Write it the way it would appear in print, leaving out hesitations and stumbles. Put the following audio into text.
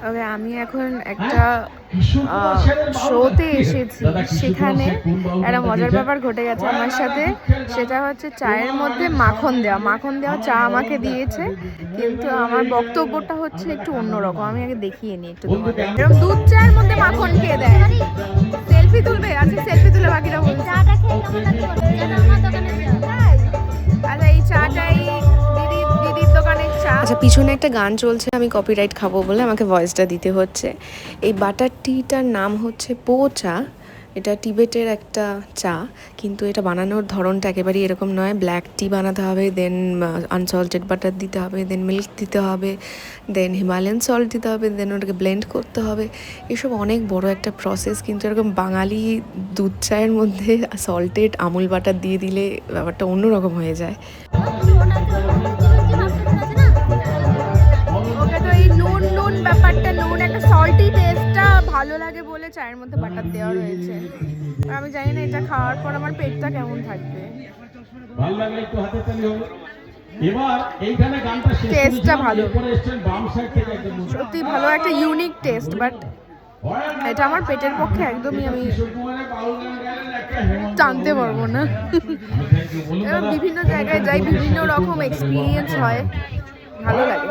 তবে আমি এখন একটা শোতে এসেছি, সেখানে একটা মজার ব্যাপার ঘটে গেছে আমার সাথে। সেটা হচ্ছে চায়ের মধ্যে মাখন দেওয়া চা আমাকে দিয়েছে, কিন্তু আমার বক্তব্যটা হচ্ছে একটু অন্যরকম। আমি আগে দেখিয়ে নিই একটু তোমাদের। এরকম দুধ চায়ের মধ্যে মাখন কে দেয়? সেলফি তুলবে? আচ্ছা সেলফি তুলে বাকিটা বলছি। আচ্ছা এই চাটাই দিদির দোকানের চা। আচ্ছা পিছনে একটা গান চলছে, আমি কপিরাইট খাবো বলে আমাকে ভয়েসটা দিতে হচ্ছে। এই বাটার টিটার নাম হচ্ছে পো চা। এটা টিবেটের একটা চা, কিন্তু এটা বানানোর ধরনটা একেবারেই এরকম নয়। ব্ল্যাক টি বানাতে হবে, দেন আনসল্টেড বাটার দিতে হবে, দেন মিল্ক দিতে হবে, দেন হিমালয়ান সল্ট দিতে হবে, দেন ওটাকে ব্লেন্ড করতে হবে। এসব অনেক বড় একটা প্রসেস, কিন্তু এরকম বাঙালি দুধ চায়ের মধ্যে সল্টেড আমুল বাটার দিয়ে দিলে ব্যাপারটা অন্যরকম হয়ে যায়। ওকে তো এই নুন ব্যাপারটা, নুন একটা সল্টি টেস্টটা ভালো লাগে বলে চায়ের মধ্যে বাটার দেওয়া রয়েছে। আমি জানি না এটা খাওয়ার পর আমার পেটটা কেমন থাকবে। ভালো লাগলে একটু হাতে তালি হবে। এবার এইখানে গানটা শেষ টেস্টটা ভালো, সত্যি ভালো একটা ইউনিক টেস্ট, বাট এটা আমার পেটের পক্ষে একদমই আমি টানতে পারবো না। বিভিন্ন জায়গায় যাই, বিভিন্ন রকম এক্সপিরিয়েন্স হয়, ভালো লাগে।